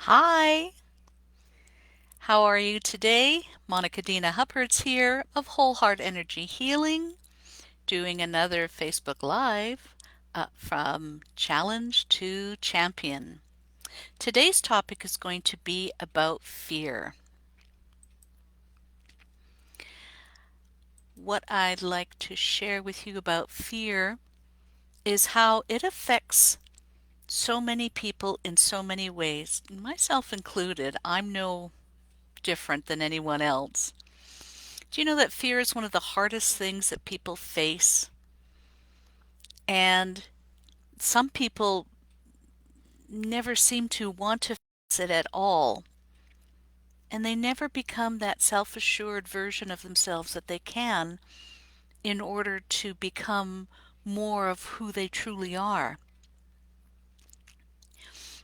Hi, how are you today? Monica Dina Hubbard's here of Whole Heart Energy Healing, doing another Facebook Live from Challenge to Champion. Today's topic is going to be about fear. What I'd like to share with you about fear is how it affects so many people in so many ways, myself included. I'm no different than anyone else. Do you know that fear is one of the hardest things that people face? And some people never seem to want to face it at all. And they never become that self assured version of themselves that they can in order to become more of who they truly are.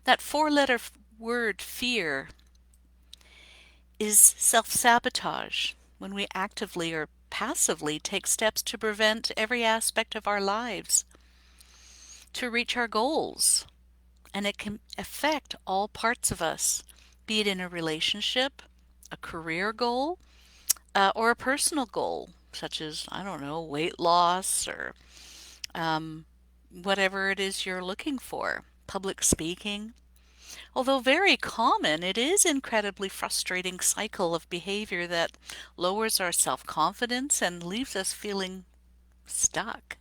That four-letter word, fear, is self sabotage when we actively or passively take steps to prevent every aspect of our lives, to reach our goals. And it can affect all parts of us, be it in a relationship, a career goal, or a personal goal, such as, I don't know, weight loss or um, whatever it is you're looking for, public speaking. Although very common, it is an incredibly frustrating cycle of behavior that lowers our self-confidence and leaves us feeling stuck.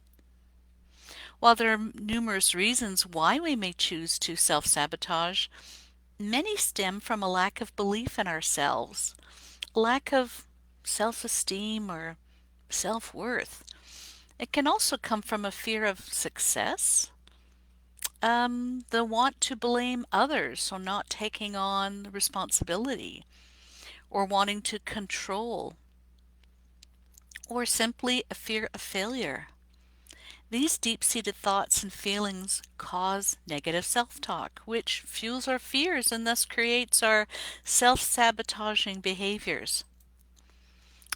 While there are numerous reasons why we may choose to self-sabotage, many stem from a lack of belief in ourselves, lack of self-esteem or self-worth. It can also come from a fear of success, the want to blame others, so not taking on the responsibility, or wanting to control, or simply a fear of failure. These deep-seated thoughts and feelings cause negative self-talk, which fuels our fears and thus creates our self-sabotaging behaviors.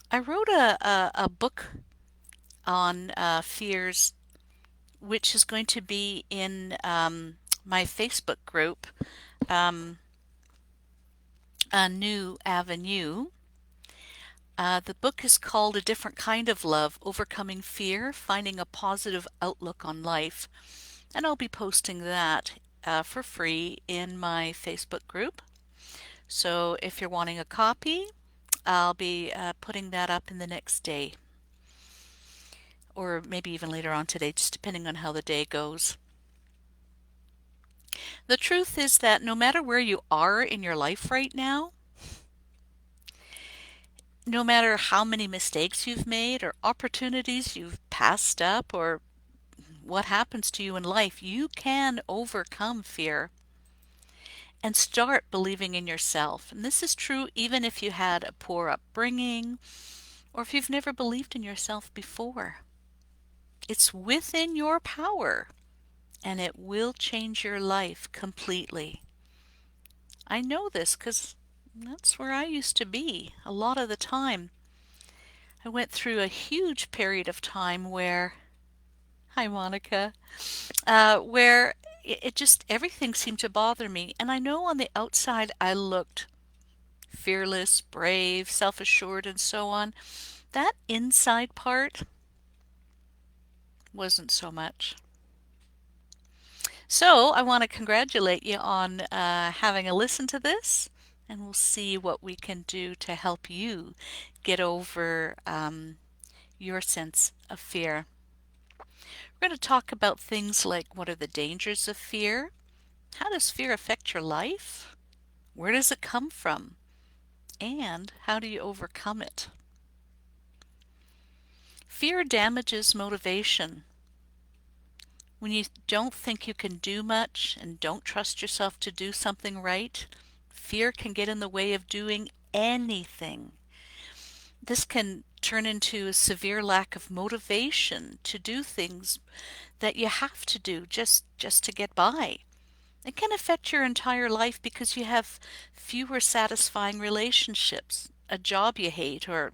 I wrote a book on fears, which is going to be in my Facebook group, um, A New Avenue. The book is called A Different Kind of Love, Overcoming Fear, Finding a Positive Outlook on Life. And I'll be posting that for free in my Facebook group. So if you're wanting a copy, I'll be putting that up in the next day, or maybe even later on today, just depending on how the day goes. The truth is that no matter where you are in your life right now, no matter how many mistakes you've made or opportunities you've passed up or what happens to you in life, you can overcome fear and start believing in yourself. And this is true even if you had a poor upbringing or if you've never believed in yourself before. It's within your power and it will change your life completely. I know this because that's where I used to be a lot of the time. I went through a huge period of time where, hi Monica, where it just everything seemed to bother me. And I know on the outside I looked fearless, brave, self-assured, and so on. That inside part wasn't so much. So I want to congratulate you on having a listen to this, and we'll see what we can do to help you get over your sense of fear. We're going to talk about things like what are the dangers of fear? How does fear affect your life? Where does it come from? And how do you overcome it? Fear damages motivation. When you don't think you can do much and don't trust yourself to do something right, fear can get in the way of doing anything. This can turn into a severe lack of motivation to do things that you have to do just to get by. It can affect your entire life because you have fewer satisfying relationships, a job you hate, or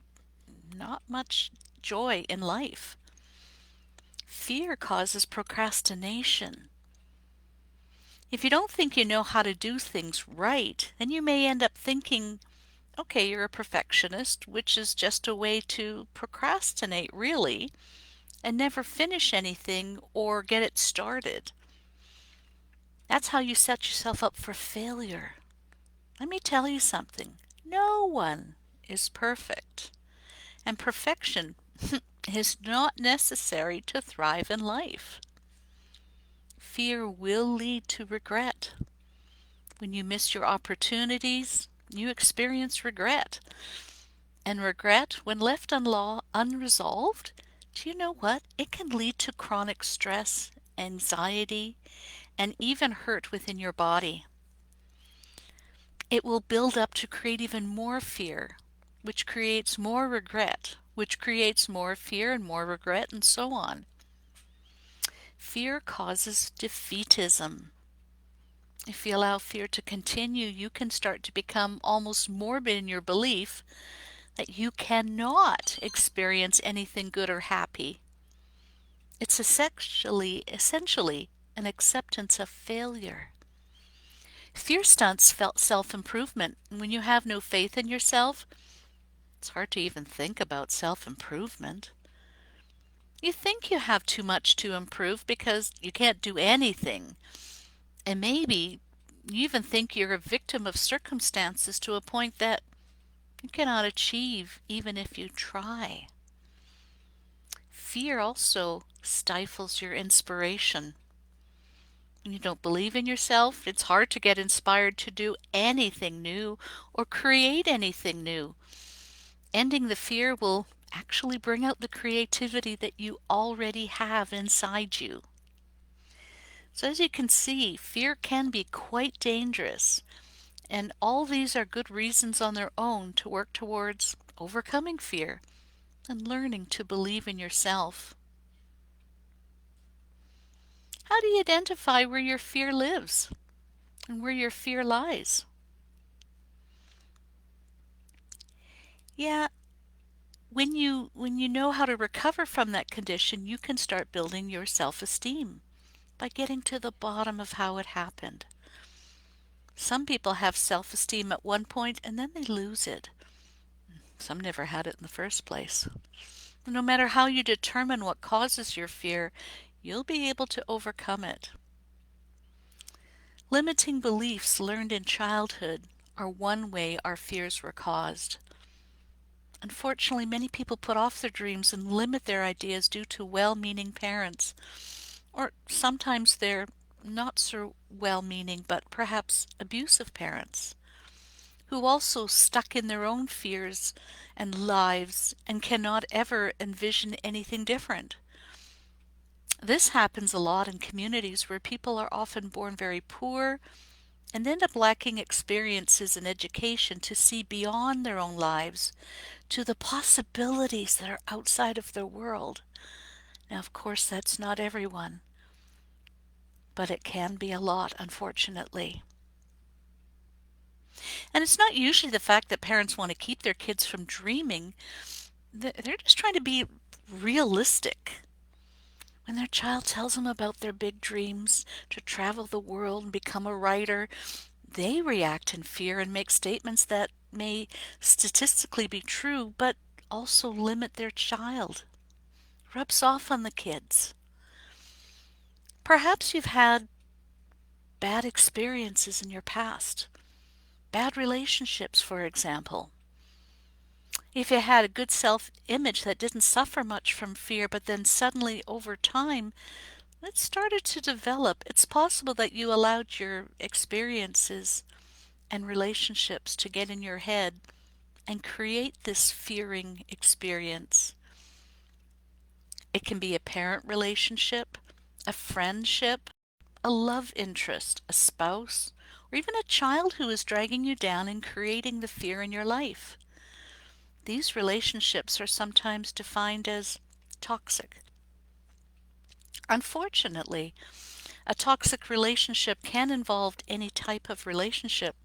not much joy in life. Fear causes procrastination. If you don't think you know how to do things right, then you may end up thinking, okay, you're a perfectionist, which is just a way to procrastinate, really, and never finish anything or get it started. That's how you set yourself up for failure. Let me tell you something. No one is perfect, and perfection is not necessary to thrive in life. Fear will lead to regret. When you miss your opportunities, you experience regret. And regret, when left unresolved, do you know what? It can lead to chronic stress, anxiety, and even hurt within your body. It will build up to create even more fear, which creates more regret, which creates more fear and more regret, and so on. Fear causes defeatism. If you allow fear to continue, you can start to become almost morbid in your belief that you cannot experience anything good or happy. It's essentially an acceptance of failure. Fear stunts self-improvement. When you have no faith in yourself, it's hard to even think about self-improvement. You think you have too much to improve because you can't do anything. And maybe you even think you're a victim of circumstances to a point that you cannot achieve even if you try. Fear also stifles your inspiration. When you don't believe in yourself, it's hard to get inspired to do anything new or create anything new. Ending the fear will actually bring out the creativity that you already have inside you. So as you can see, fear can be quite dangerous, and all these are good reasons on their own to work towards overcoming fear and learning to believe in yourself. How do you identify where your fear lives and where your fear lies? Yeah, when you know how to recover from that condition, you can start building your self-esteem by getting to the bottom of how it happened. Some people have self-esteem at one point and then they lose it. Some never had it in the first place. No matter how you determine what causes your fear, you'll be able to overcome it. Limiting beliefs learned in childhood are one way our fears were caused. Unfortunately, many people put off their dreams and limit their ideas due to well-meaning parents, or sometimes they're not so well-meaning but perhaps abusive parents, who also stuck in their own fears and lives and cannot ever envision anything different. This happens a lot in communities where people are often born very poor and end up lacking experiences and education to see beyond their own lives to the possibilities that are outside of their world. Now, of course, that's not everyone, but it can be a lot, unfortunately. And it's not usually the fact that parents want to keep their kids from dreaming. They're just trying to be realistic. When their child tells them about their big dreams to travel the world and become a writer, they react in fear and make statements that may statistically be true, but also limit their child. Rubs off on the kids. Perhaps you've had bad experiences in your past, bad relationships, for example. If you had a good self-image that didn't suffer much from fear, but then suddenly over time it started to develop, it's possible that you allowed your experiences and relationships to get in your head and create this fearing experience. It can be a parent relationship, a friendship, a love interest, a spouse, or even a child who is dragging you down and creating the fear in your life. These relationships are sometimes defined as toxic. Unfortunately, a toxic relationship can involve any type of relationship,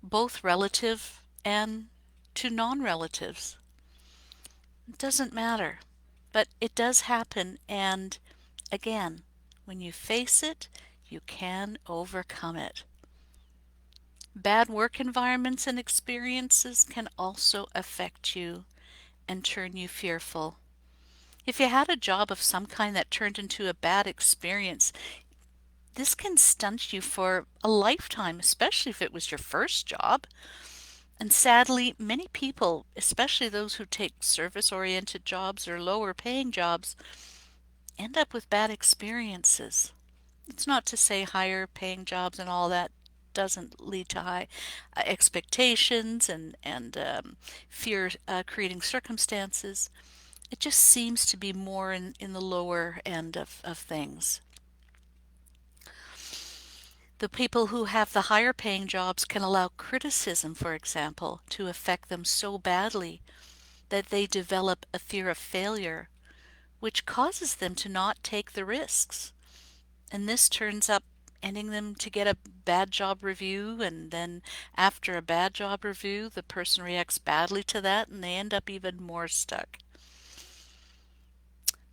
both relative and to non-relatives. It doesn't matter, but it does happen, and again, when you face it, You can overcome it. Bad work environments and experiences can also affect you and turn you fearful. If you had a job of some kind that turned into a bad experience, this can stunt you for a lifetime, especially if it was your first job. And sadly, many people, especially those who take service-oriented jobs or lower-paying jobs, end up with bad experiences. It's not to say higher-paying jobs and all that doesn't lead to high expectations and fear creating circumstances. It just seems to be more in the lower end of things. The people who have the higher paying jobs can allow criticism, for example, to affect them so badly that they develop a fear of failure, which causes them to not take the risks. And this turns up ending them to get a bad job review, and then after a bad job review, the person reacts badly to that and they end up even more stuck.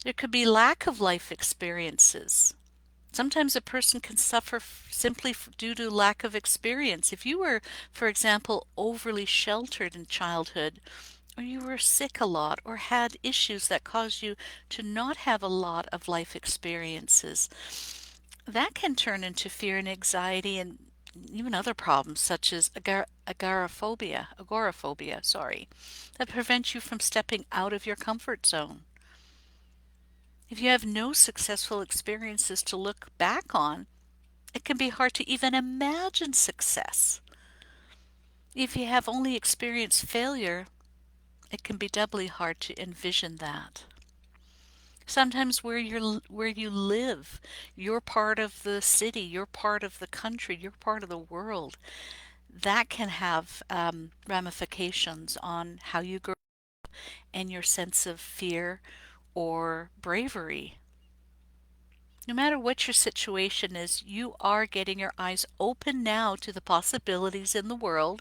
There could be lack of life experiences. Sometimes a person can suffer simply due to lack of experience. If you were, for example, overly sheltered in childhood, or you were sick a lot, or had issues that caused you to not have a lot of life experiences, that can turn into fear and anxiety and even other problems such as agoraphobia, that prevent you from stepping out of your comfort zone. If you have no successful experiences to look back on, it can be hard to even imagine success. If you have only experienced failure, it can be doubly hard to envision that. Sometimes where you live, you're part of the city, you're part of the country, you're part of the world. That can have ramifications on how you grow and your sense of fear or bravery. No matter what your situation is, you are getting your eyes open now to the possibilities in the world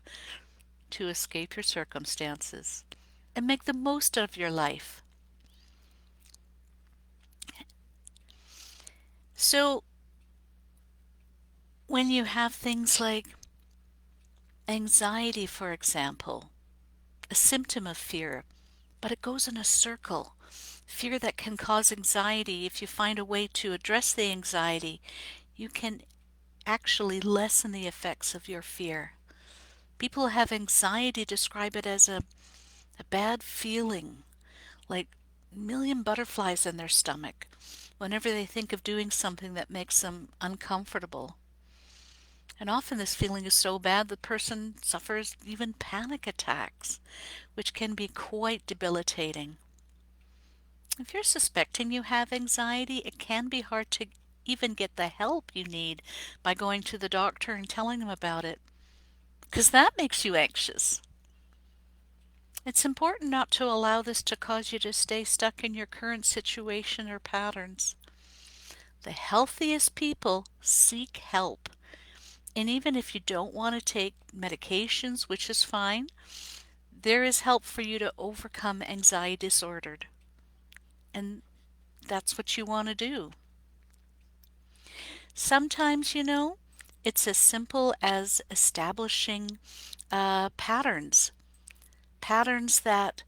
to escape your circumstances and make the most of your life. So, when you have things like anxiety, for example, a symptom of fear, but it goes in a circle. Fear that can cause anxiety, if you find a way to address the anxiety, you can actually lessen the effects of your fear. People who have anxiety describe it as a bad feeling, like a million butterflies in their stomach, whenever they think of doing something that makes them uncomfortable. And often this feeling is so bad the person suffers even panic attacks, which can be quite debilitating. If you're suspecting you have anxiety, it can be hard to even get the help you need by going to the doctor and telling them about it, because that makes you anxious. It's important not to allow this to cause you to stay stuck in your current situation or patterns. The healthiest people seek help. And even if you don't want to take medications, which is fine, there is help for you to overcome anxiety disorder. And that's what you want to do. Sometimes, it's as simple as establishing patterns. Patterns that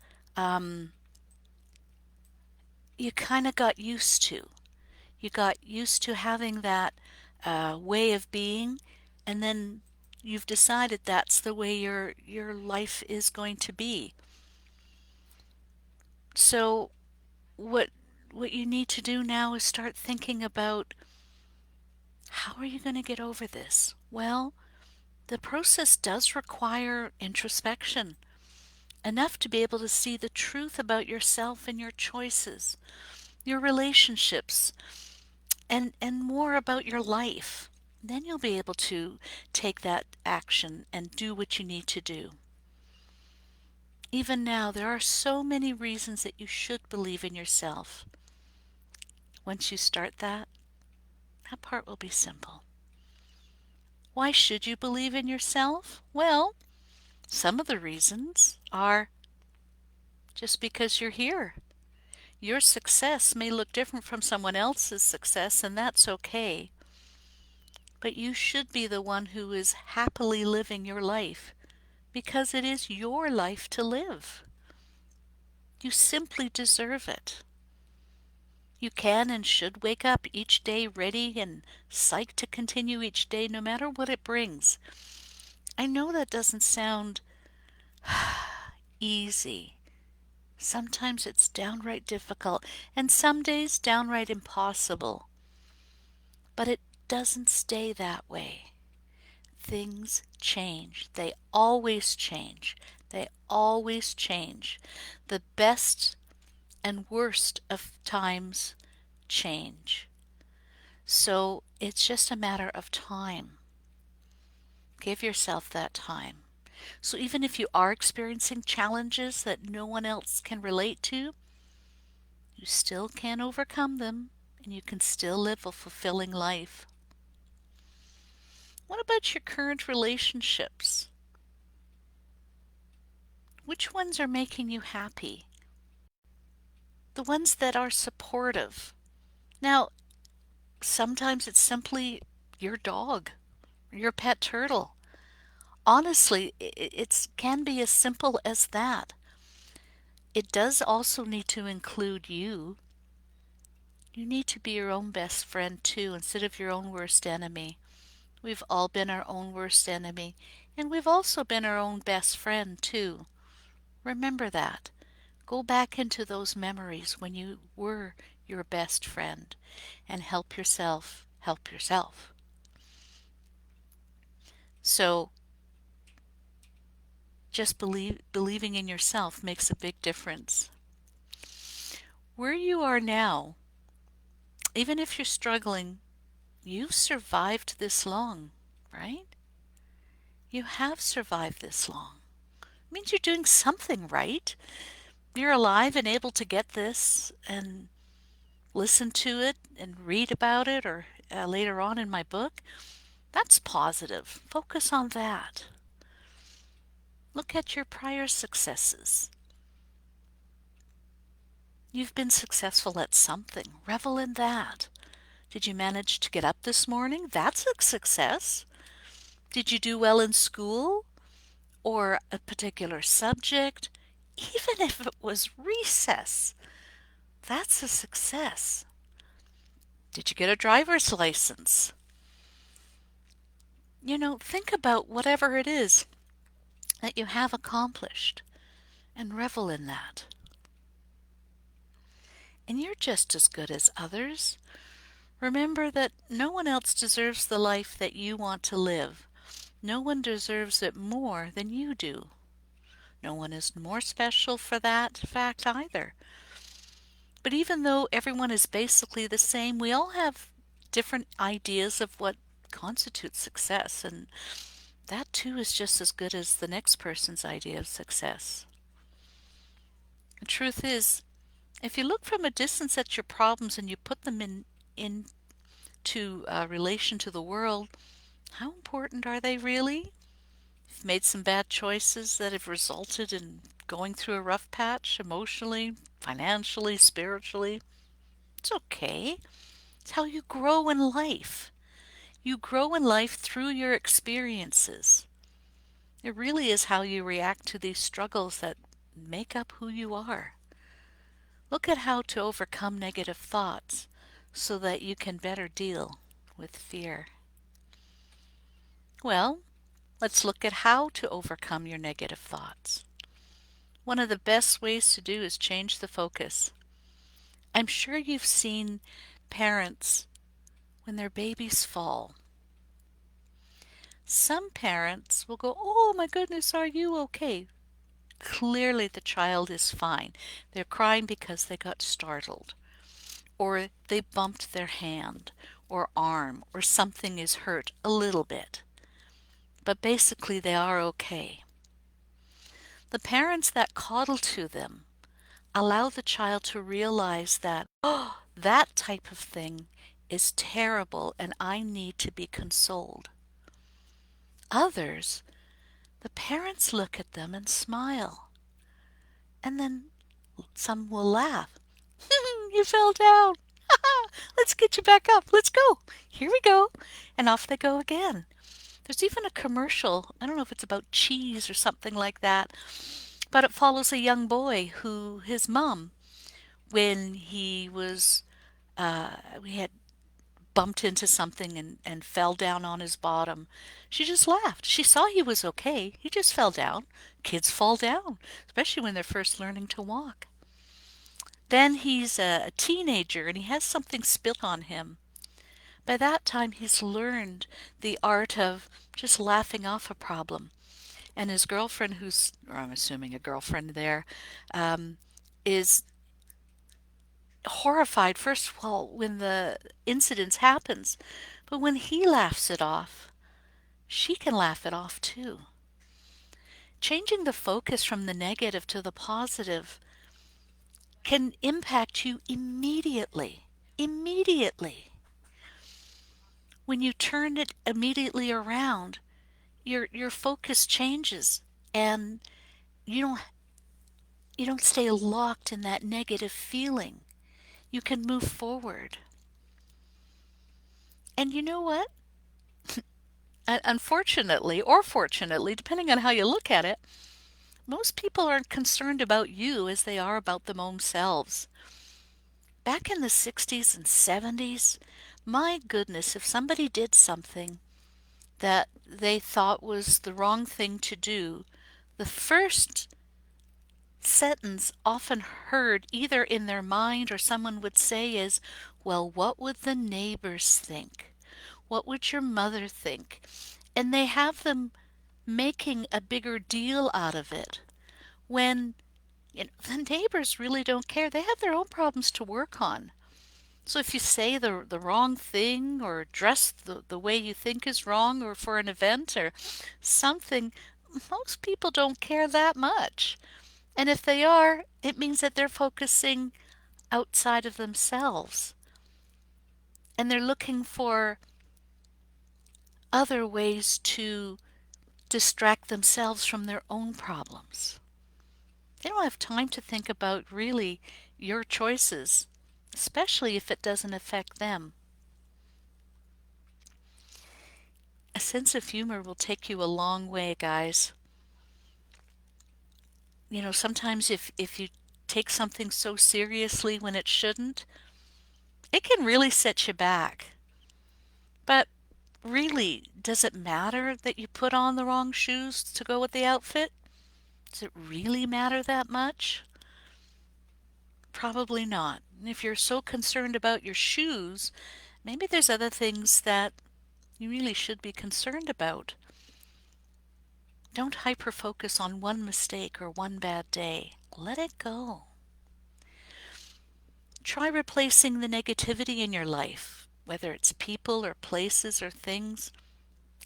you kind of got used to. You got used to having that way of being, and then you've decided that's the way your life is going to be. So what what you need to do now is start thinking about, how are you going to get over this? Well, the process does require introspection, enough to be able to see the truth about yourself and your choices, your relationships, and more about your life. Then you'll be able to take that action and do what you need to do. Even now, there are so many reasons that you should believe in yourself. Once you start that part will be simple. Why should you believe in yourself? Well, some of the reasons are just because you're here. Your success may look different from someone else's success, and that's okay. but you should be the one who is happily living your life because it is your life to live. You simply deserve it. You can and should wake up each day ready and psyched to continue each day no matter what it brings. I know that doesn't sound easy. Sometimes it's downright difficult, and some days downright impossible. But it doesn't stay that way. Things change. They always change. They always change. The best and worst of times change. So it's just a matter of time. Give yourself that time. So even if you are experiencing challenges that no one else can relate to, you still can overcome them and you can still live a fulfilling life. What about your current relationships? Which ones are making you happy? The ones that are supportive. Now, sometimes it's simply your dog, your pet turtle. Honestly, it can be as simple as that. It does also need to include you. You need to be your own best friend too, instead of your own worst enemy. We've all been our own worst enemy, and we've also been our own best friend too. Remember that. Go back into those memories when you were your best friend and help yourself help yourself. So just believing in yourself makes a big difference. Where you are now, even if you're struggling, you've survived this long, right? You have survived this long. It means you're doing something right. You're alive and able to get this and listen to it and read about it or later on in my book. That's positive. Focus on that. Look at your prior successes. You've been successful at something. Revel in that. Did you manage to get up this morning? That's a success. Did you do well in school or a particular subject? Even if it was recess, that's a success. Did you get a driver's license? Think about whatever it is that you have accomplished and revel in that. And you're just as good as others. Remember that no one else deserves the life that you want to live. No one deserves it more than you do. No one is more special for that fact either. But even though everyone is basically the same, we all have different ideas of what constitutes success, and that too is just as good as the next person's idea of success. The truth is, if you look from a distance at your problems and you put them into relation to the world, how important are they really? You've made some bad choices that have resulted in going through a rough patch emotionally, financially, spiritually. It's okay. It's how you grow in life. You grow in life through your experiences. It really is how you react to these struggles that make up who you are. Look at how to overcome negative thoughts so that you can better deal with fear. Well, let's look at how to overcome your negative thoughts. One of the best ways to do is change the focus. I'm sure you've seen parents when their babies fall. Some parents will go, "Oh my goodness, are you okay?" Clearly the child is fine. They're crying because they got startled, or they bumped their hand or arm, or something is hurt a little bit. But basically they are okay. The parents that coddle to them allow the child to realize that, oh, that type of thing is terrible and I need to be consoled. Others, the parents look at them and smile. And then some will laugh. You fell down. Let's get you back up. Let's go. Here we go. And off they go again. There's even a commercial. I don't know if it's about cheese or something like that, but it follows a young boy who his mom, when we had bumped into something and fell down on his bottom. She just laughed. She saw he was okay. He just fell down. Kids fall down, especially when they're first learning to walk. Then he's a teenager and he has something spilt on him. By that time, he's learned the art of just laughing off a problem. And his girlfriend, or I'm assuming a girlfriend there, is horrified, first of all, when the incident happens. But when he laughs it off, she can laugh it off too. Changing the focus from the negative to the positive can impact you immediately. Immediately. When you turn it immediately around, your focus changes and you don't you don't stay locked in that negative feeling. You can move forward. And you know what? Unfortunately, or fortunately, depending on how you look at it, most people aren't concerned about you as they are about them own selves. Back in the 60s and 70s, my goodness, if somebody did something that they thought was the wrong thing to do, the first sentence often heard either in their mind or someone would say is, well, what would the neighbors think? What would your mother think? And they have them making a bigger deal out of it when the neighbors really don't care. They have their own problems to work on. So if you say the wrong thing or dress the way you think is wrong or for an event or something, most people don't care that much. And if they are, it means that they're focusing outside of themselves and they're looking for other ways to distract themselves from their own problems. They don't have time to think about really your choices, especially if it doesn't affect them. A sense of humor will take you a long way, guys. Sometimes if you take something so seriously when it shouldn't, it can really set you back. But really, does it matter that you put on the wrong shoes to go with the outfit? Does it really matter that much? Probably not. And if you're so concerned about your shoes, maybe there's other things that you really should be concerned about. Don't hyper focus on one mistake or one bad day. Let it go. Try replacing the negativity in your life, whether it's people or places or things.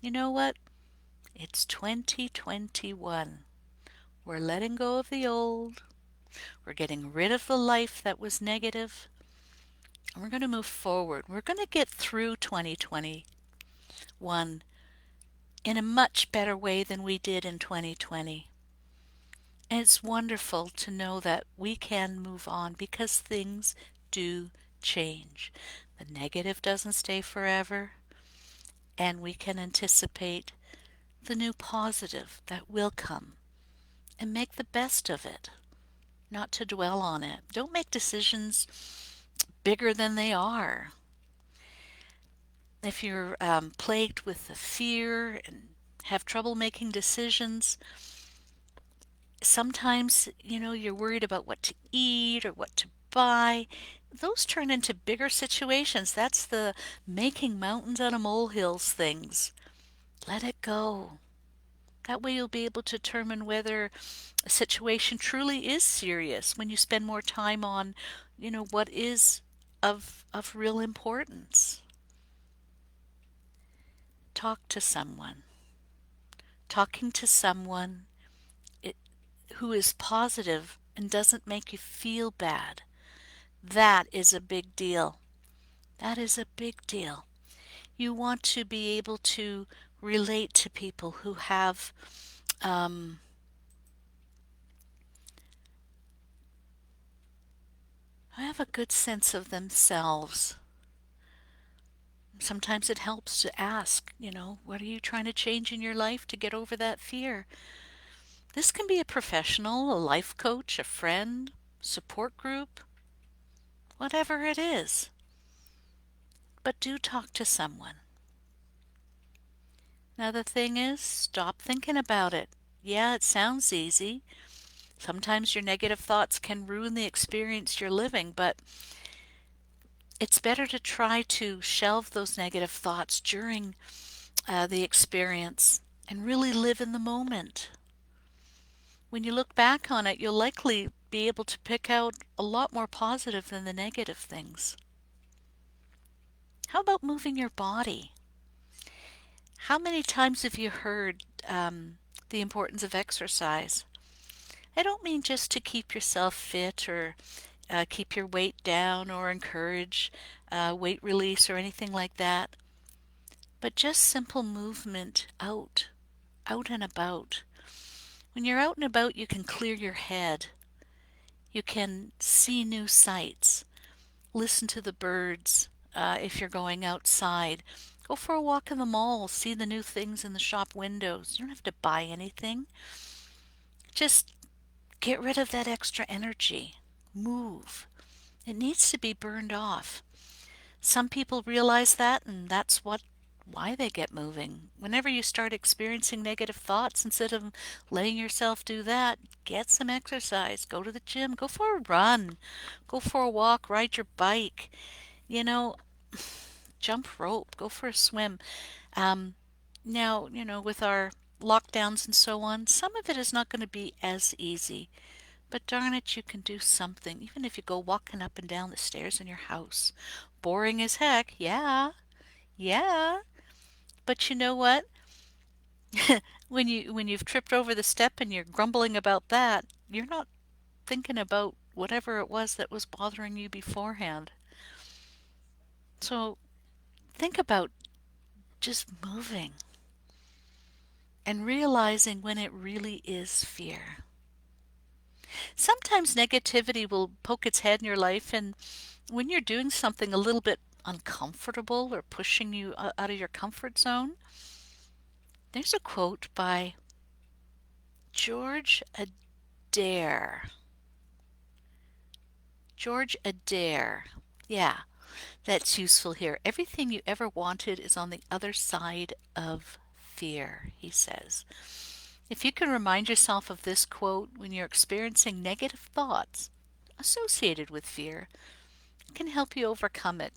You know what? It's 2021. We're letting go of the old. We're getting rid of the life that was negative. And we're going to move forward. We're going to get through 2021 in a much better way than we did in 2020. And it's wonderful to know that we can move on because things do change. The negative doesn't stay forever, and we can anticipate the new positive that will come and make the best of it, not to dwell on it. Don't make decisions bigger than they are. If you're plagued with the fear and have trouble making decisions, sometimes, you're worried about what to eat or what to buy. Those turn into bigger situations. That's the making mountains out of molehills things. Let it go. That way you'll be able to determine whether a situation truly is serious when you spend more time on, what is of real importance. Talk to someone. Talking to someone it, who is positive and doesn't make you feel bad. That is a big deal. That is a big deal. You want to be able to relate to people who have um, have a good sense of themselves. Sometimes it helps to ask, what are you trying to change in your life to get over that fear? This can be a professional, a life coach, a friend, support group, whatever it is. But do talk to someone. Now, the thing is, stop thinking about it. Yeah, it sounds easy. Sometimes your negative thoughts can ruin the experience you're living, but it's better to try to shelve those negative thoughts during the experience and really live in the moment. When you look back on it, you'll likely be able to pick out a lot more positive than the negative things. How about moving your body? How many times have you heard the importance of exercise? I don't mean just to keep yourself fit or keep your weight down or encourage weight release or anything like that, but just simple movement out and about. When you're out and about, you can clear your head. You can see new sights, listen to the birds if you're going outside. Go for a walk in the mall, see the new things in the shop windows. You don't have to buy anything. Just get rid of that extra energy. Move. It needs to be burned off. Some people realize that, and that's why they get moving. Whenever you start experiencing negative thoughts, instead of letting yourself do that, get some exercise. Go to the gym. Go for a run. Go for a walk. Ride your bike. You know, jump rope. Go for a swim. Um, Now, with our lockdowns and so on, some of it is not going to be as easy. But darn it, you can do something, even if you go walking up and down the stairs in your house. Boring as heck, yeah, yeah. But you know what? When you've tripped over the step and you're grumbling about that, you're not thinking about whatever it was that was bothering you beforehand. So think about just moving and realizing when it really is fear. Sometimes negativity will poke its head in your life, and when you're doing something a little bit uncomfortable or pushing you out of your comfort zone, there's a quote by George Adair. George Adair. Yeah, that's useful here. Everything you ever wanted is on the other side of fear, he says. If you can remind yourself of this quote when you're experiencing negative thoughts associated with fear, it can help you overcome it.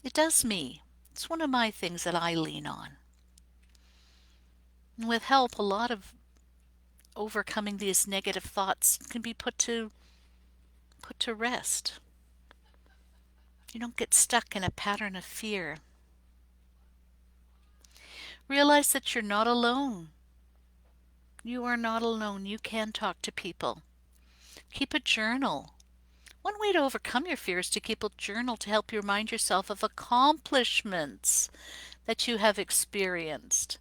It does me. It's one of my things that I lean on. And with help, a lot of overcoming these negative thoughts can be put to rest. You don't get stuck in a pattern of fear. Realize that you're not alone. You are not alone. You can talk to people. Keep a journal. One way to overcome your fear is to keep a journal to help you remind yourself of accomplishments that you have experienced.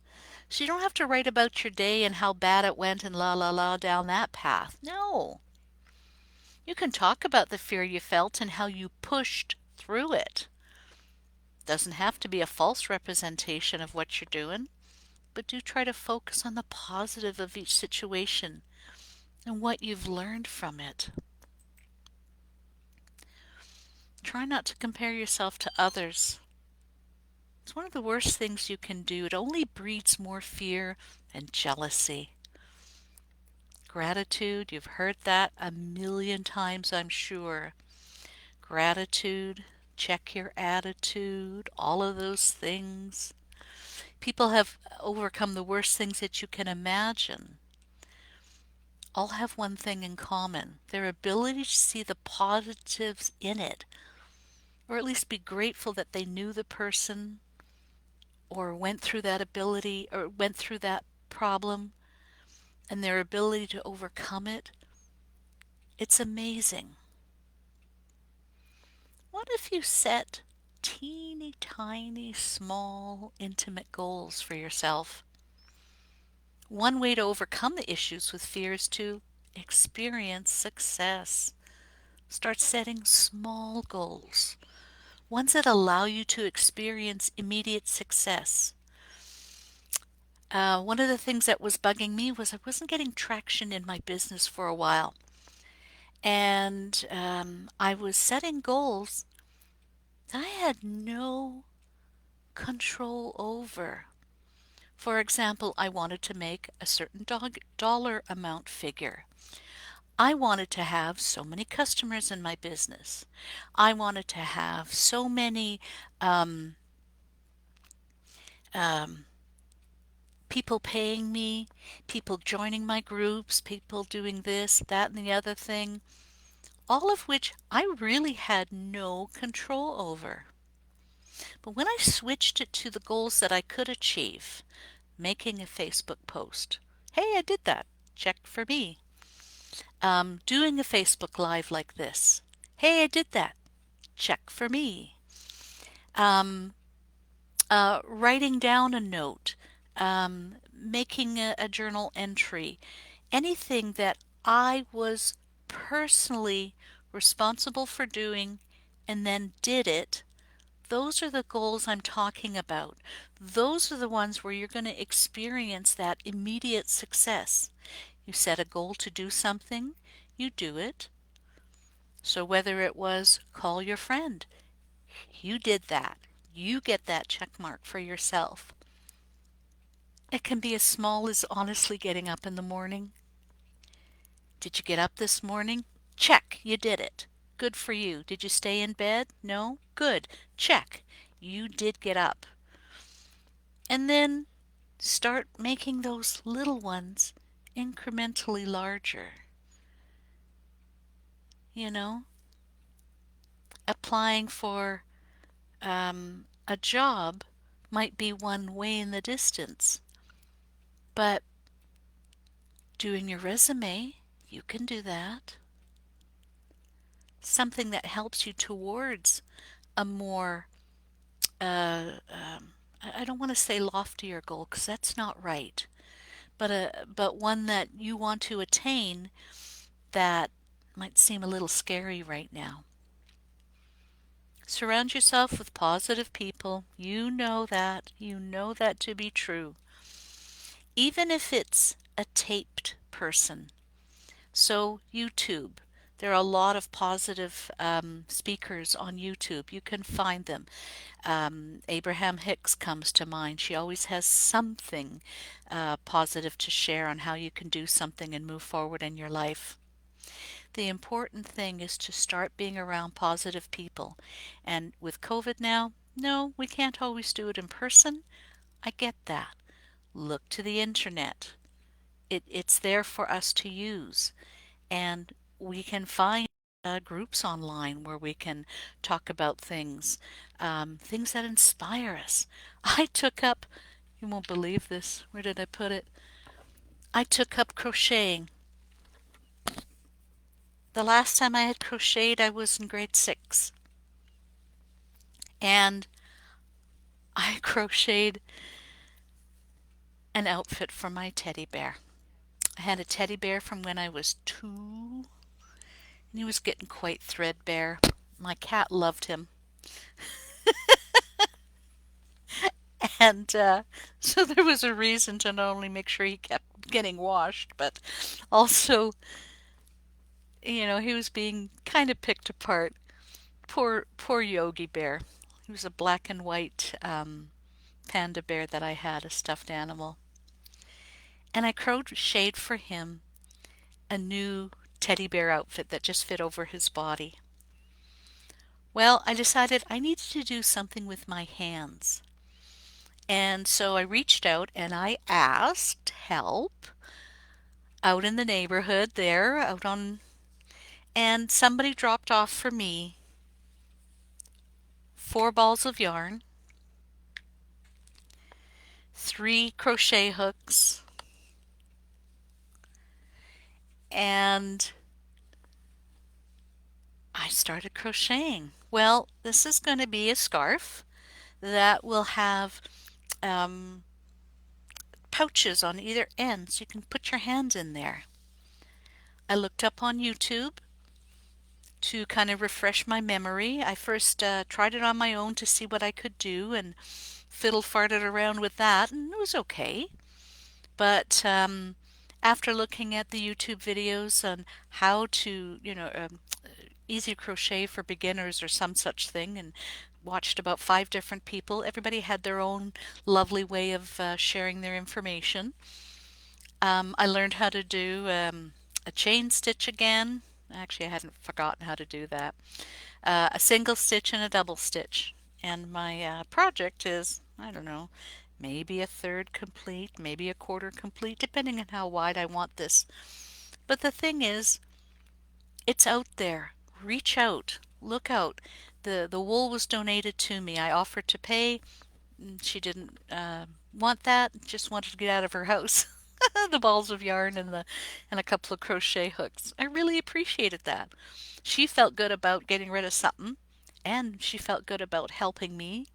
So you don't have to write about your day and how bad it went and la la la down that path. No. You can talk about the fear you felt and how you pushed through it. Doesn't have to be a false representation of what you're doing, but do try to focus on the positive of each situation and what you've learned from it. Try not to compare yourself to others. It's one of the worst things you can do. It only breeds more fear and jealousy. Gratitude, you've heard that a million times, I'm sure. Gratitude, check your attitude, all of those things. People have overcome the worst things that you can imagine. All have one thing in common, their ability to see the positives in it, or at least be grateful that they knew the person or went through that ability or went through that problem and their ability to overcome it. It's amazing. What if you set teeny tiny, small, intimate goals for yourself? One way to overcome the issues with fear is to experience success. Start setting small goals, ones that allow you to experience immediate success. One of the things that was bugging me was I wasn't getting traction in my business for a while. And I was setting goals that I had no control over. For example, I wanted to make a certain dollar amount figure. I wanted to have so many customers in my business. I wanted to have so many um, um, people paying me, people joining my groups, people doing this, that, and the other thing, all of which I really had no control over. But when I switched it to the goals that I could achieve, making a Facebook post, hey, I did that, check for me. Doing a Facebook Live like this, hey, I did that, check for me. Um, Writing down a note, making a journal entry, anything that I was personally responsible for doing and then did it, those are the goals I'm talking about. Those are the ones where you're going to experience that immediate success. You set a goal to do something, you do it. So whether it was call your friend, you did that. You get that check mark for yourself. It can be as small as honestly getting up in the morning. Did you get up this morning? Check, you did it. Good for you. Did you stay in bed? No? Good. Check. You did get up. And then start making those little ones incrementally larger. You know, applying for a job might be one way in the distance, but doing your resume, you can do that. Something that helps you towards a more, I don't want to say loftier goal because that's not right, but one that you want to attain that might seem a little scary right now. Surround yourself with positive people. You know that. You know that to be true. Even if it's a taped person. So, YouTube. There are a lot of positive speakers on YouTube. You can find them. Abraham Hicks comes to mind. She always has something positive to share on how you can do something and move forward in your life. The important thing is to start being around positive people. And with COVID now, no, we can't always do it in person. I get that. Look to the internet. It's there for us to use. And we can find groups online where we can talk about things, things that inspire us. I took up, you won't believe this, where did I put it? I took up crocheting. The last time I had crocheted, I was in grade 6. And I crocheted an outfit for my teddy bear. I had a teddy bear from when I was 2, and he was getting quite threadbare. My cat loved him. And so there was a reason to not only make sure he kept getting washed, but also, he was being kind of picked apart. Poor Yogi Bear. He was a black and white panda bear that I had, a stuffed animal. And I crocheted for him a new teddy bear outfit that just fit over his body. Well, I decided I needed to do something with my hands. And so I reached out and I asked help out in the neighborhood there, and somebody dropped off for me 4 balls of yarn, 3 crochet hooks, and I started crocheting. Well, this is going to be a scarf that will have um, pouches on either end so you can put your hands in there. I looked up on YouTube to kind of refresh my memory. I first tried it on my own to see what I could do and fiddle farted around with that, and it was okay. But after looking at the YouTube videos on how to, easy crochet for beginners or some such thing, and watched about 5 different people, everybody had their own lovely way of sharing their information. I learned how to do a chain stitch again. Actually, I hadn't forgotten how to do that. A single stitch and a double stitch. And my project is, I don't know, maybe a third complete, maybe a quarter complete, depending on how wide I want this. But the thing is, it's out there. Reach out, look out. The wool was donated to me. I offered to pay. She didn't want that, just wanted to get out of her house. The balls of yarn and a couple of crochet hooks. I really appreciated that. She felt good about getting rid of something, and she felt good about helping me.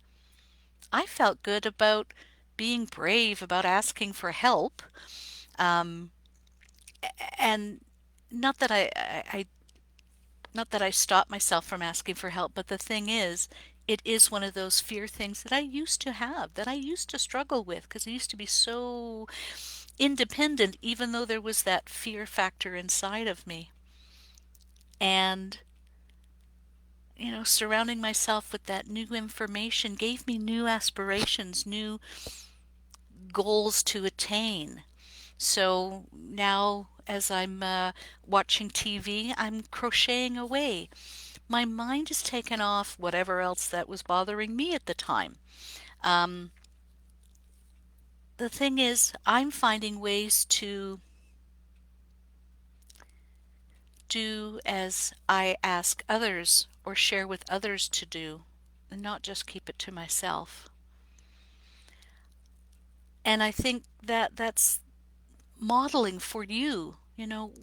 I felt good about being brave about asking for help. Um, and not that not that I stopped myself from asking for help, but the thing is, it is one of those fear things that I used to have, that I used to struggle with, because I used to be so independent, even though there was that fear factor inside of me. And, surrounding myself with that new information gave me new aspirations, new goals to attain. So now, as I'm watching TV, I'm crocheting away. My mind is taken off whatever else that was bothering me at the time. Um, the thing is, I'm finding ways to do as I ask others or share with others to do, and not just keep it to myself. And I think that that's modeling for you.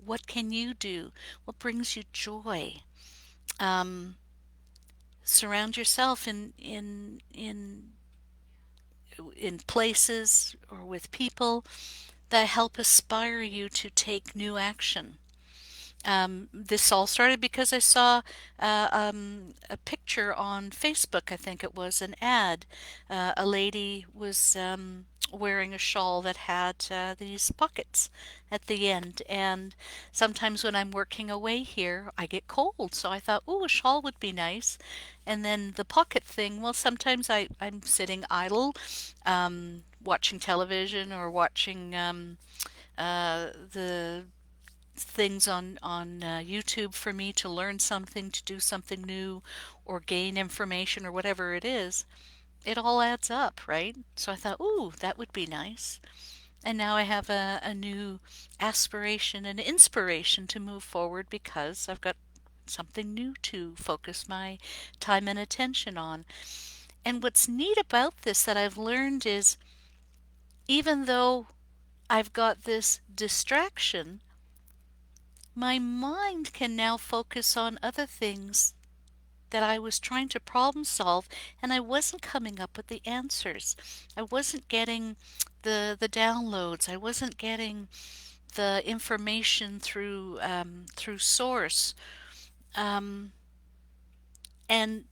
What can you do? What brings you joy? Um, Surround yourself in places or with people that help inspire you to take new action. This all started because I saw a picture on Facebook, I think it was an ad. A lady was wearing a shawl that had these pockets at the end. And sometimes when I'm working away here, I get cold. So I thought, oh, a shawl would be nice. And then the pocket thing, well, sometimes I'm sitting idle, watching television or watching the things on YouTube for me to learn something, to do something new, or gain information, or whatever it is, it all adds up, right? So I thought, ooh, that would be nice. And now I have a new aspiration and inspiration to move forward because I've got something new to focus my time and attention on. And what's neat about this that I've learned is even though I've got this distraction, my mind can now focus on other things that I was trying to problem solve, and I wasn't coming up with the answers. I wasn't getting the downloads. I wasn't getting the information through source. Um, and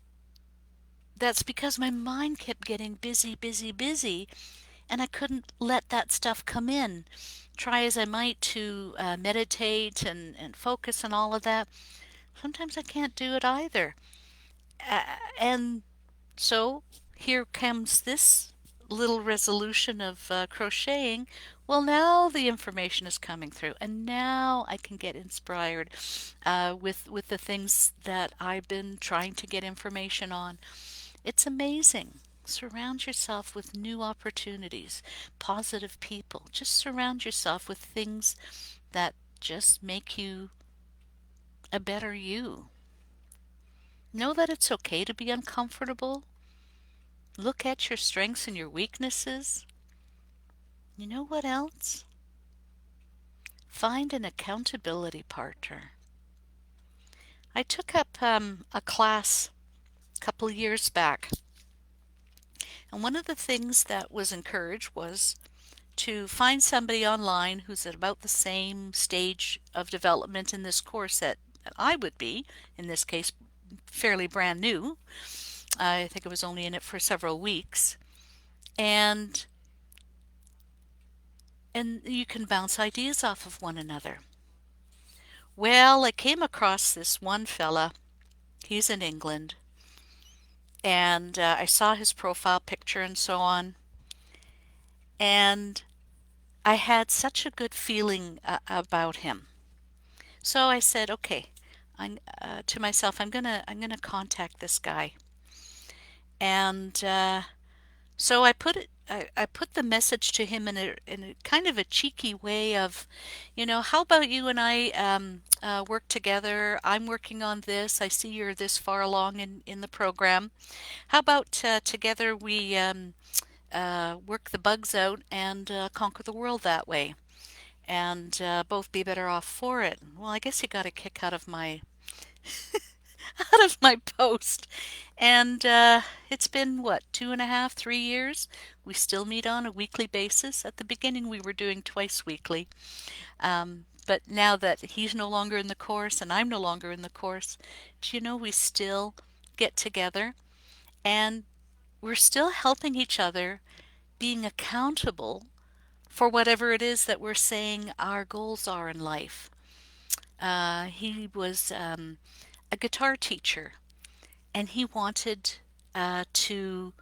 that's because my mind kept getting busy, busy, busy, and I couldn't let that stuff come in. Try as I might to meditate and focus and all of that, sometimes I can't do it either. And so here comes this little resolution of crocheting. Well, now the information is coming through, and now I can get inspired with the things that I've been trying to get information on. It's amazing. Surround yourself with new opportunities, positive people. Just surround yourself with things that just make you a better you. Know that it's okay to be uncomfortable. Look at your strengths and your weaknesses. You know what else? Find an accountability partner. I took up a class a couple of years back, and one of the things that was encouraged was to find somebody online who's at about the same stage of development in this course that I would be, in this case, fairly brand new. I think I was only in it for several weeks. And you can bounce ideas off of one another. Well, I came across this one fella. He's in England, and I saw his profile picture and so on, and I had such a good feeling about him. So I said, okay, to myself, I'm gonna contact this guy, and so I put the message to him in a kind of a cheeky way of, how about you and I work together? I'm working on this. I see you're this far along in the program. How about together we work the bugs out and conquer the world that way, and both be better off for it? Well, I guess he got a kick out of my out of my post. And it's been, what, 2.5, 3 years? We still meet on a weekly basis. At the beginning, we were doing twice weekly. But now that he's no longer in the course and I'm no longer in the course, do you know we still get together and we're still helping each other, being accountable for whatever it is that we're saying our goals are in life. He was a guitar teacher and he wanted to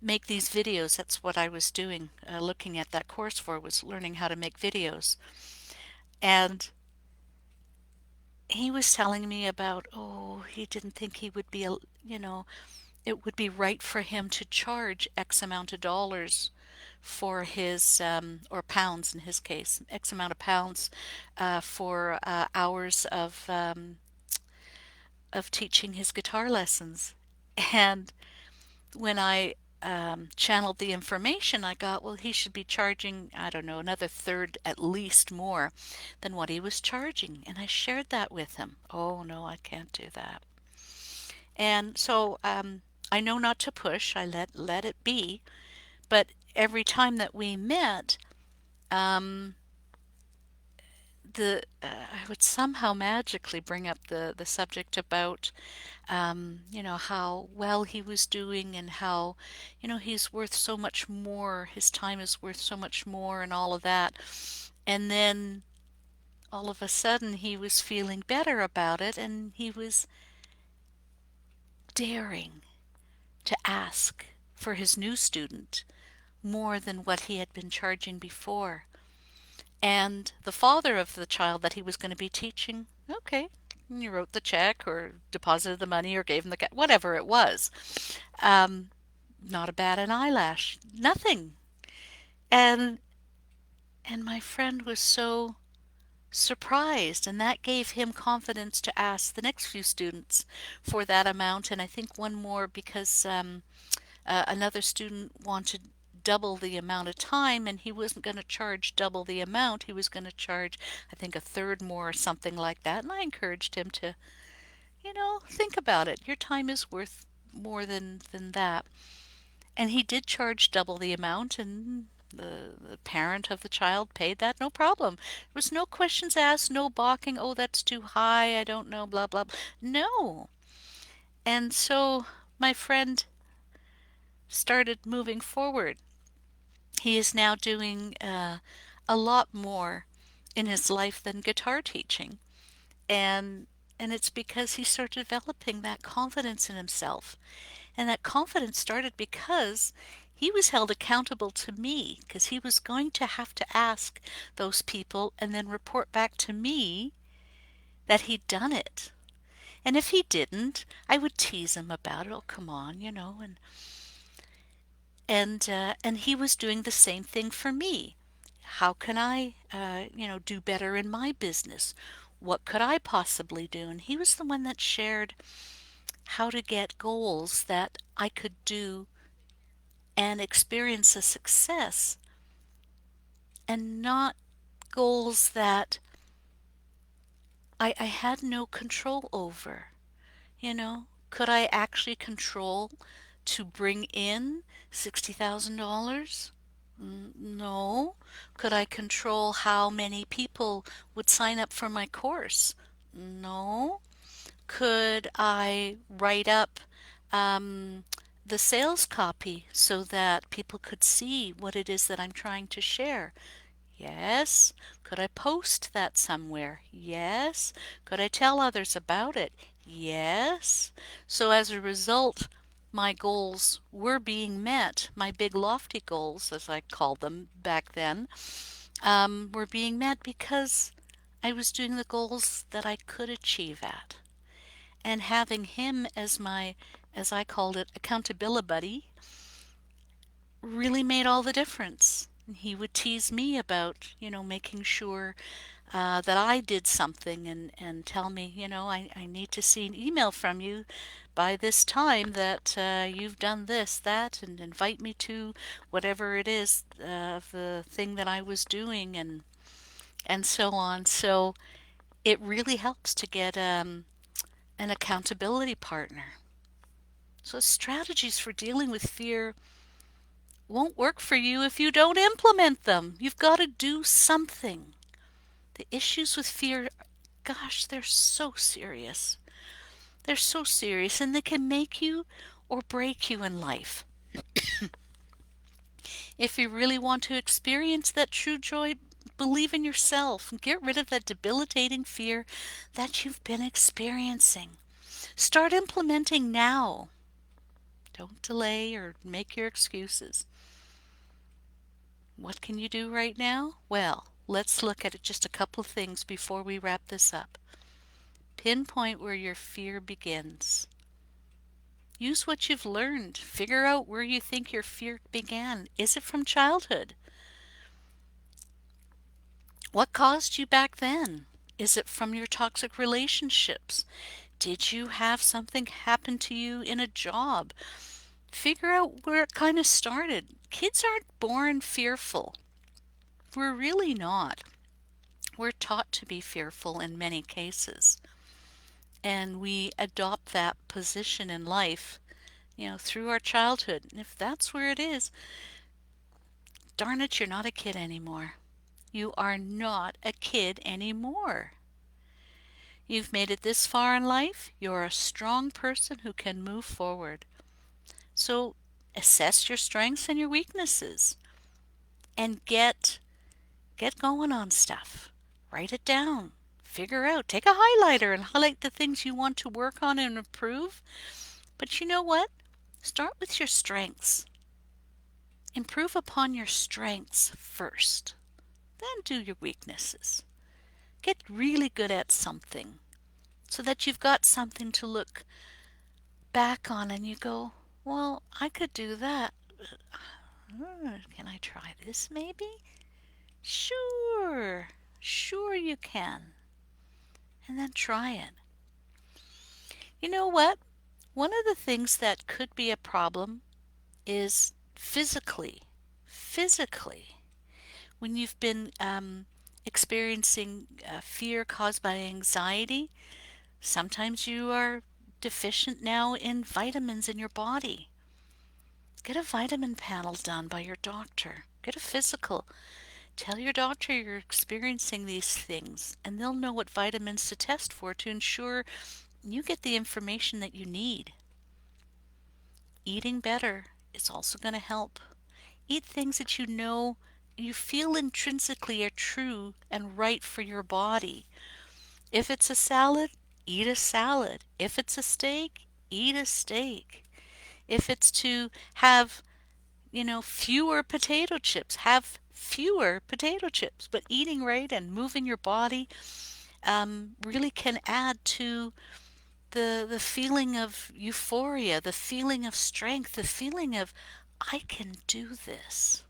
make these videos. That's what I was doing, looking at that course for, was learning how to make videos. And he was telling me about, oh, he didn't think he would be, it would be right for him to charge X amount of dollars for his, or pounds in his case, X amount of pounds for hours of teaching his guitar lessons. And when I channeled the information, I got, well, he should be charging, I don't know, another third at least more than what he was charging. And I shared that with him. Oh, no, I can't do that. And so I know not to push. I let it be. But every time that we met, um, I would somehow magically bring up the subject about how well he was doing and how, he's worth so much more, his time is worth so much more and all of that. And then all of a sudden he was feeling better about it and he was daring to ask for his new student more than what he had been charging before. And the father of the child that he was going to be teaching, okay, you wrote the check or deposited the money or gave him the whatever it was. Um, Not a bat an eyelash, nothing. And my friend was so surprised, and that gave him confidence to ask the next few students for that amount, and I think one more because another student wanted double the amount of time and he wasn't going to charge double the amount. He was going to charge, I think, a third more or something like that. And I encouraged him to, think about it. Your time is worth more than that. And he did charge double the amount, and the parent of the child paid that, no problem. There was no questions asked, no balking, oh, that's too high, I don't know, blah, blah, blah. No. And so my friend started moving forward. He is now doing a lot more in his life than guitar teaching. And it's because he started developing that confidence in himself. And that confidence started because he was held accountable to me, because he was going to have to ask those people and then report back to me that he'd done it. And if he didn't, I would tease him about it. Oh, come on, and he was doing the same thing for me. How can I, do better in my business? What could I possibly do? And he was the one that shared how to get goals that I could do and experience a success, and not goals that I had no control over. Could I actually control to bring in $60,000? No. Could I control how many people would sign up for my course? No. Could I write up um, the sales copy so that people could see what it is that I'm trying to share? Yes. Could I post that somewhere? Yes. Could I tell others about it? Yes. So as a result, my goals were being met. My big lofty goals, as I called them back then, were being met because I was doing the goals that I could achieve at. And having him as my, as I called it, accountability buddy really made all the difference. He would tease me about, making sure that I did something and tell me, I need to see an email from you by this time that you've done this, that, and invite me to whatever it is of the thing that I was doing and so on. So it really helps to get an accountability partner. So strategies for dealing with fear won't work for you if you don't implement them. You've got to do something. The issues with fear, gosh, they're so serious. They're so serious and they can make you or break you in life. If you really want to experience that true joy, believe in yourself and get rid of that debilitating fear that you've been experiencing. Start implementing now. Don't delay or make your excuses. What can you do right now? Well, let's look at just a couple of things before we wrap this up. Pinpoint where your fear begins. Use what you've learned. Figure out where you think your fear began. Is it from childhood? What caused you back then? Is it from your toxic relationships? Did you have something happen to you in a job? Figure out where it kind of started. Kids aren't born fearful. We're really not. We're taught to be fearful in many cases. And we adopt that position in life, through our childhood. And if that's where it is, darn it, you're not a kid anymore. You are not a kid anymore. You've made it this far in life. You're a strong person who can move forward. So assess your strengths and your weaknesses and get going on stuff. Write it down. Figure out. Take a highlighter and highlight the things you want to work on and improve. But you know what? Start with your strengths. Improve upon your strengths first. Then do your weaknesses. Get really good at something so that you've got something to look back on and you go, well, I could do that. Can I try this maybe? Sure, sure you can. And then try it. You know what? One of the things that could be a problem is physically. Physically. When you've been experiencing fear caused by anxiety, sometimes you are deficient now in vitamins in your body. Get a vitamin panel done by your doctor. Get a physical. Tell your doctor you're experiencing these things, and they'll know what vitamins to test for to ensure you get the information that you need. Eating better is also going to help. Eat things that you feel intrinsically are true and right for your body. If it's a salad, eat a salad. If it's a steak, eat a steak. If it's to have, fewer potato chips, have fewer potato chips. But eating right and moving your body really can add to the feeling of euphoria, the feeling of strength, the feeling of, I can do this.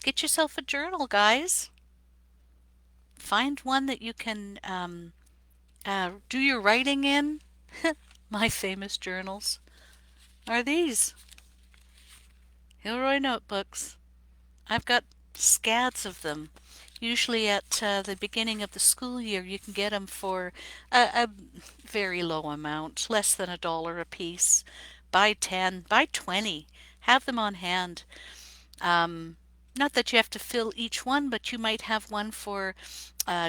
Get yourself a journal, guys. Find one that you can do your writing in. My famous journals are these Hilroy notebooks. I've got scads of them. Usually at the beginning of the school year, you can get them for a very low amount, less than $1 a piece. Buy 10, buy 20. Have them on hand. Not that you have to fill each one, but you might have one for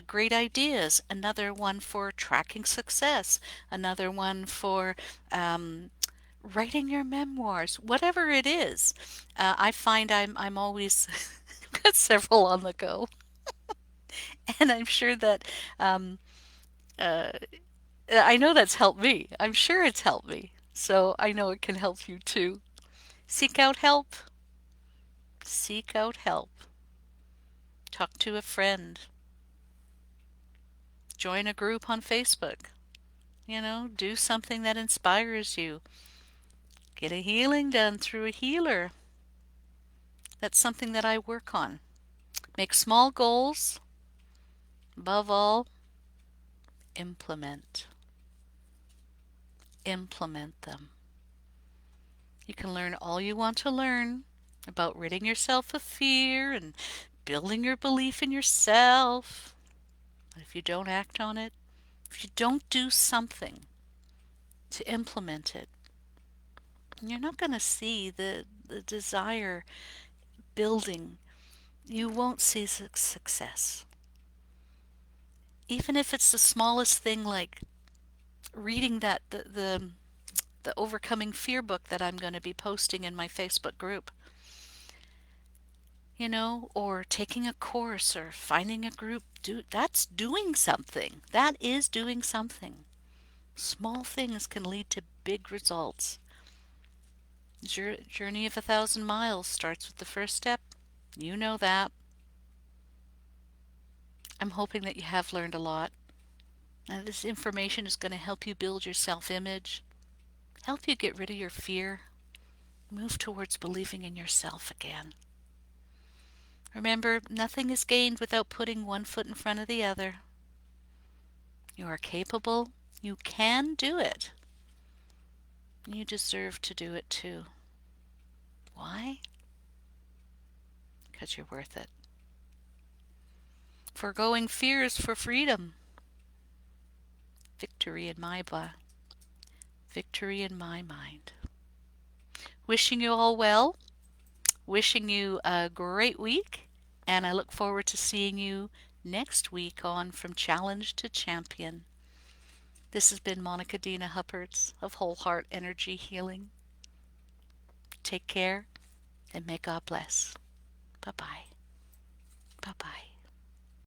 great ideas, another one for tracking success, another one for um, writing your memoirs, whatever it is. I find I'm always got several on the go, and I'm sure that um, uh, I know that's helped me. I'm sure it's helped me, so I know it can help you too. Seek out help. Seek out help. Talk to a friend. Join a group on Facebook. Do something that inspires you. Get a healing done through a healer. That's something that I work on. Make small goals. Above all, implement. Implement them. You can learn all you want to learn about ridding yourself of fear and building your belief in yourself. But if you don't act on it, if you don't do something to implement it, you're not going to see the desire building. You won't see success. Even if it's the smallest thing, like reading the overcoming fear book that I'm going to be posting in my Facebook group, or taking a course or finding a group, that's doing something. That is doing something. Small things can lead to big results. Journey of 1,000 miles starts with the first step. You know that. I'm hoping that you have learned a lot. Now, this information is going to help you build your self-image, help you get rid of your fear, move towards believing in yourself again. Remember, nothing is gained without putting one foot in front of the other. You are capable. You can do it. You deserve to do it too. Why? Because you're worth it. Forgoing fears for freedom. Victory in my body. Victory in my mind. Wishing you all well. Wishing you a great week. And I look forward to seeing you next week on From Challenge to Champion. This has been Monica Dina Hupperts of Whole Heart Energy Healing. Take care and may God bless. Bye-bye. Bye-bye.